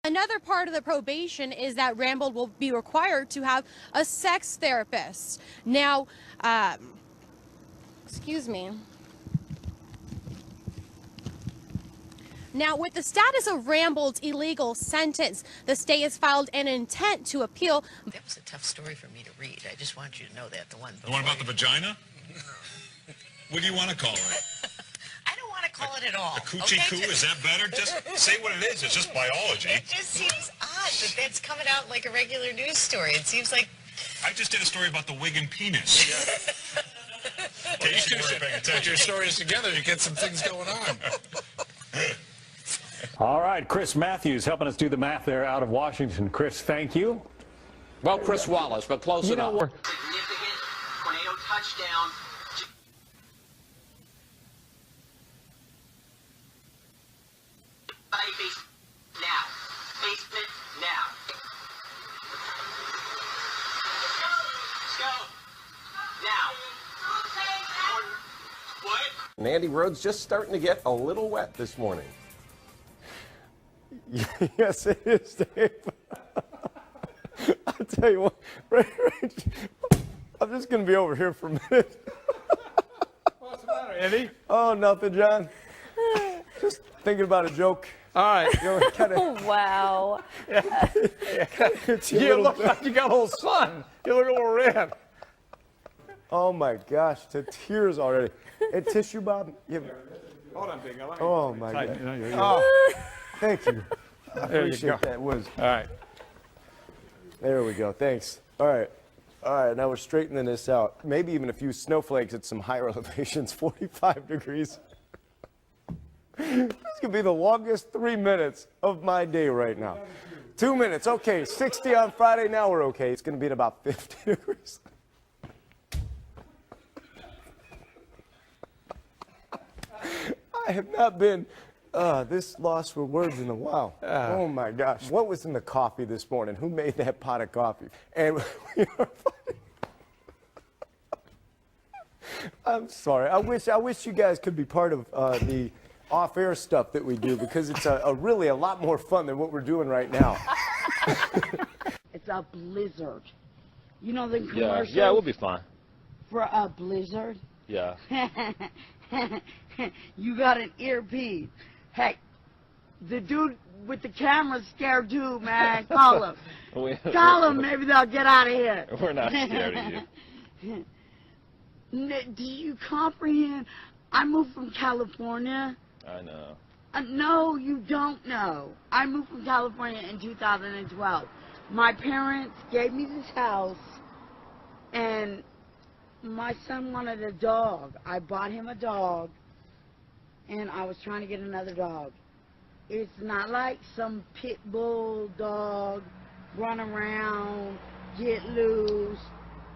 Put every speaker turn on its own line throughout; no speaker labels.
Another part of the probation is that Rambold will be required to have a sex therapist. Now, excuse me. Now, with the status of Rambold's illegal sentence, the state has filed an intent to appeal.
That was a tough story for me to read. I just want you to know that. The one
about the vagina? What do you want to call it?
I don't want to call it at all.
A coochie coo? Is that better? Just say what it is. It's just biology.
It just seems odd that that's coming out like a regular news story. It seems like...
I just did a story about the wig and penis. Yeah. Okay, you should have paying attention.
Put your stories together, you get some things going on.
All right, Chris Matthews helping us do the math there out of Washington. Chris, thank you.
Well, Chris Wallace, but close enough.
Significant tornado touchdown. Now. Basement now. Let's go. Now. What?
And Andy Rhodes just starting to get a little wet this morning.
Yes, it is, Dave. I'll tell you what, I'm just going to be over here for a minute.
What's the matter, Andy?
Oh, nothing, John. Just thinking about a joke.
All right.
You know,
Oh, wow.
You look like you got a little sun. You look a little red.
Oh, my gosh, to tears already. And tissue, Bob?
Hold on, Big.
Oh, my God.
Oh.
Thank you. I appreciate that.
All right.
There we go. Thanks. All right. All right. Now we're straightening this out. Maybe even a few snowflakes at some higher elevations. 45 degrees. This is going to be the longest 3 minutes of my day right now. 2 minutes. Okay. 60 on Friday. Now we're okay. It's going to be at about 50 degrees. I have not been this lost for words in a while. Oh my gosh. What was in the coffee this morning? Who made that pot of coffee? And we are funny. I'm sorry. I wish you guys could be part of the off-air stuff that we do, because it's really a lot more fun than what we're doing right now.
It's a blizzard. You know the commercial?
Yeah, we'll be fine.
For a blizzard?
Yeah.
You got an earpiece. Hey, the dude with the camera's scared too, man. Call him. Call him. Maybe they'll get out of here.
We're not scared of you.
Do you comprehend? I moved from California.
I know.
No, you don't know. I moved from California in 2012. My parents gave me this house, and my son wanted a dog. I bought him a dog, and I was trying to get another dog. It's not like some pit bull dog, run around, get loose.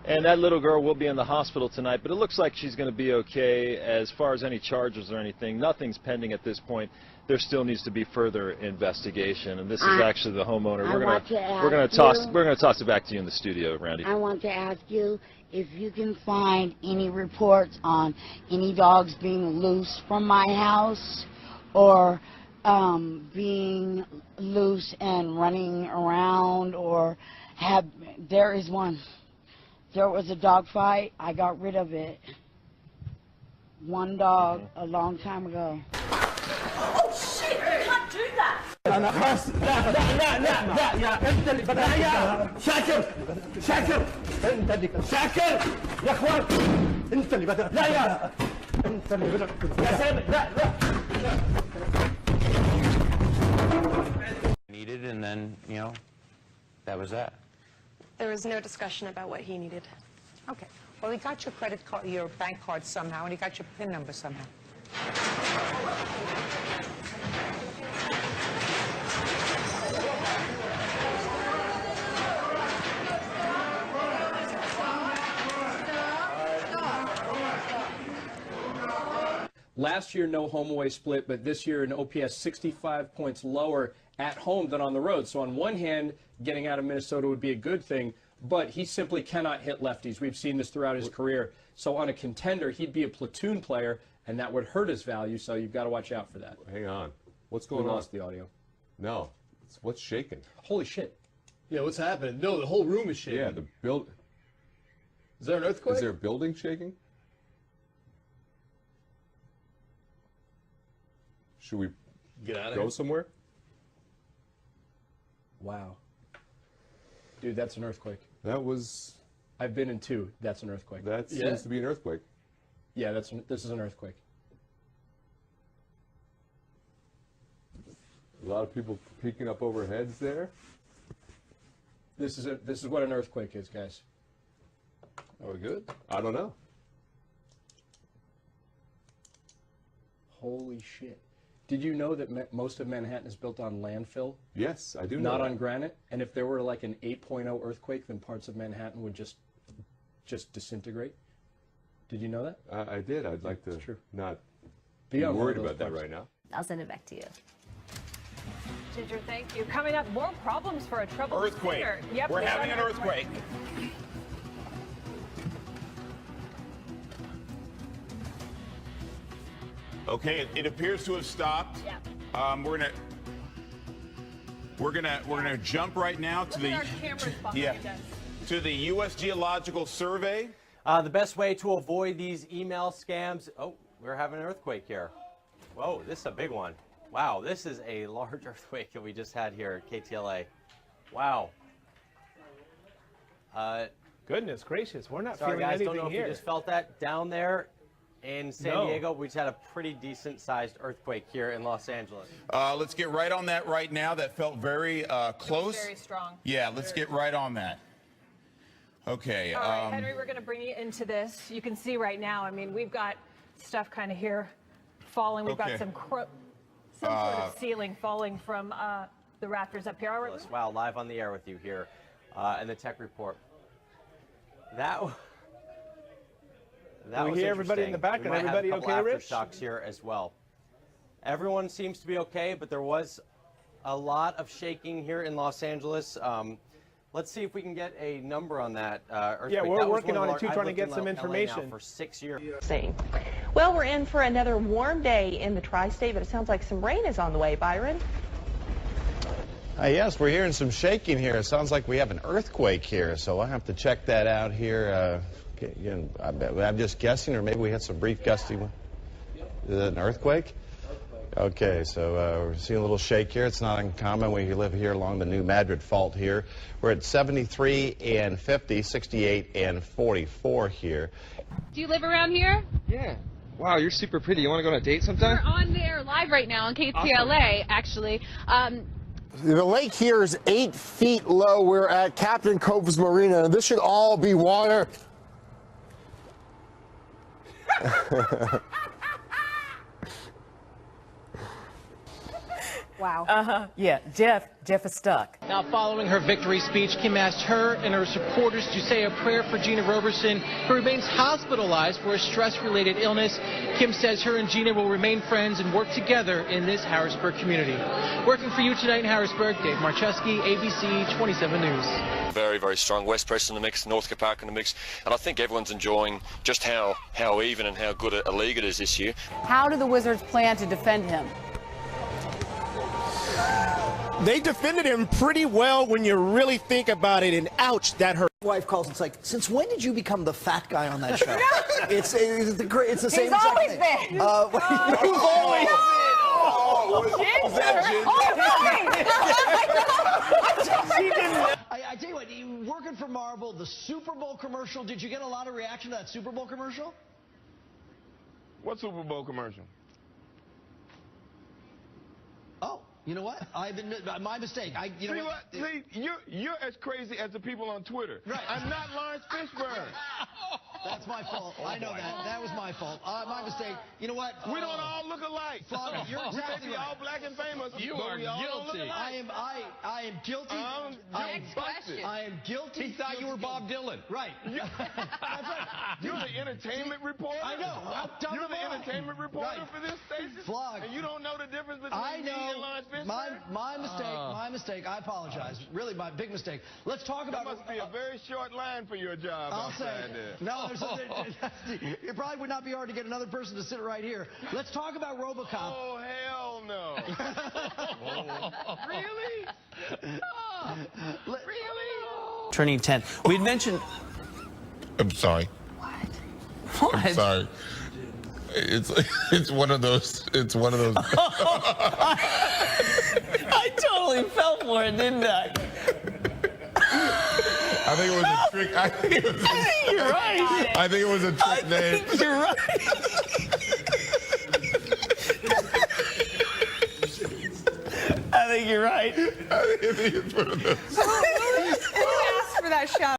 And that little girl will be in the hospital tonight, but it looks like she's going to be okay. As far as any charges or anything, nothing's pending at this point. There still needs to be further investigation, and this is actually the homeowner. We're going to toss it back to you in the studio, Randy.
I want to ask you if you can find any reports on any dogs being loose from my house, or being loose and running around, or there is one. There was a dog fight. I got rid of it. One dog a long time ago.
Oh, shit! You can't do that!
أنا خلاص لا لا لا لا لا يا أنت اللي بدأ يا شاكر شاكر أنت اللي شاكر يا أخوان أنت اللي بدأ لا يا أنت اللي بدأ يا سامي لا لا
needed, and then, you know, that was that.
There was no discussion about what he needed.
Okay. Well, he got your credit card, your bank card somehow, and he got your PIN number somehow.
Last year, no home away split, but this year an OPS 65 points lower at home than on the road. So on one hand, getting out of Minnesota would be a good thing, but he simply cannot hit lefties. We've seen this throughout his career. So on a contender, he'd be a platoon player, and that would hurt his value, so you've got to watch out for that.
Hang on. What's going on?
We lost the audio.
No. What's shaking?
Holy shit. Yeah, what's happening? No, the whole room is shaking.
Yeah, the build.
Is there an earthquake?
Is there a building shaking? Should we
get out of
go
here?
somewhere?
Wow. Dude, that's an earthquake.
That was...
I've been in 2. That's an earthquake.
That seems to be an earthquake.
Yeah, this is an earthquake.
A lot of people peeking up over heads there.
This is what an earthquake is, guys. Are we good?
I don't know.
Holy shit. Did you know that most of Manhattan is built on landfill?
Yes, I do know
Not
that.
on granite? And if there were like an 8.0 earthquake, then parts of Manhattan would just disintegrate? Did you know that?
I did. I'd like to not
Be
be
on one
worried
of those
about that
parts.
right now.
I'll send it back to you.
Ginger, thank you. Coming up, more problems for a troubled
Earthquake.
singer. Yep,
We're
we got
having an earthquake. Okay, it appears to have stopped.
Yeah.
We're gonna jump right now to
Look at our cameras behind us.
to the U.S. Geological Survey.
The best way to avoid these email scams. Oh, we're having an earthquake here. Whoa, this is a big one. Wow, this is a large earthquake that we just had here at KTLA. Wow.
Goodness gracious, we're not
Sorry
feeling
guys,
anything
don't know
here.
if you just felt that down there in San Diego. We just had a pretty decent sized earthquake here in Los Angeles.
Let's get right on that right now. That felt very close.
Very strong.
Yeah, let's get right on that. Okay.
All right, Henry, we're going to bring you into this. You can see right now, I mean, we've got stuff kind of here falling. We've got some sort of ceiling falling from the rafters up here.
Wow, live on the air with you here in the Tech Report. That was
we hear everybody in the back, and everybody okay, Rich?
Aftershocks here as well. Everyone seems to be okay, but there was a lot of shaking here in Los Angeles. Let's see if we can get a number on that earthquake.
Yeah, we're
That was
working
one of
on it too,
I've
trying to
lived
get
in
some
LA
information.
now for 6 years.
Well, we're in for another warm day in the tri-state, but it sounds like some rain is on the way. Byron?
Yes, we're hearing some shaking here. It sounds like we have an earthquake here, so I'll have to check that out here. Again, I'm just guessing, or maybe we had some brief gusty one. Is it an earthquake? Okay, so we're seeing a little shake here. It's not uncommon. We live here along the New Madrid Fault here. We're at 73 and 50, 68 and 44 here.
Do you live around here?
Yeah. Wow, you're super pretty. You want to go on a date sometime?
We're on there live right now on KTLA, actually.
The lake here is 8 feet low. We're at Captain Cove's Marina. This should all be water.
Wow.
Yeah, Jeff is stuck.
Now, following her victory speech, Kim asked her and her supporters to say a prayer for Gina Roberson, who remains hospitalized for a stress-related illness. Kim says her and Gina will remain friends and work together in this Harrisburg community. Working for you tonight in Harrisburg, Dave Marcheski, ABC 27 News.
Very, very strong. West Press in the mix, Northcote Park in the mix, and I think everyone's enjoying just how even and how good a league it is this year.
How do the Wizards plan to defend him?
They defended him pretty well when you really think about it, and ouch, that hurt.
Wife calls, it's like, since when did you become the fat guy on that show? it's the same
He's always been.
You've always been. I tell you what, working for Marvel, the Super Bowl commercial, did you get a lot of reaction to that Super Bowl commercial?
What Super Bowl commercial?
Oh, you know what? My mistake.
See, you're as crazy as the people on Twitter.
Right.
I'm not Lawrence Fishburne.
That's my fault. I know that. That was my fault. My mistake. You know what?
We don't all look alike.
Father, you're exactly
we may be
right.
all black and famous.
You
but
are
we all don't look
guilty.
alike.
I am guilty.
Next question.
I am guilty.
He thought you were Bob Dylan.
Right. That's right.
You're the entertainment reporter.
I know. I'm done
You're
with
the
mine.
entertainment reporter
Right.
for this station.
Vlog.
And you don't know the difference between
I
me and
know.
Lawrence Fishburne.
My mistake. My mistake. I apologize. Really, my big mistake. Let's talk about.
That must be a very short line for your job.
I'll say.
outside there.
No. It probably would not be hard to get another person to sit right here. Let's talk about RoboCop.
Oh, hell no. Really?
Really?
Turning 10. We'd mentioned...
I'm sorry.
What?
I'm sorry. It's one of those.
I totally fell for it, didn't I?
I think it was a trick. I think
you're right.
I think it was a trick name.
You're right. I think you're right.
I think it's one of those.
Who asked for that shout?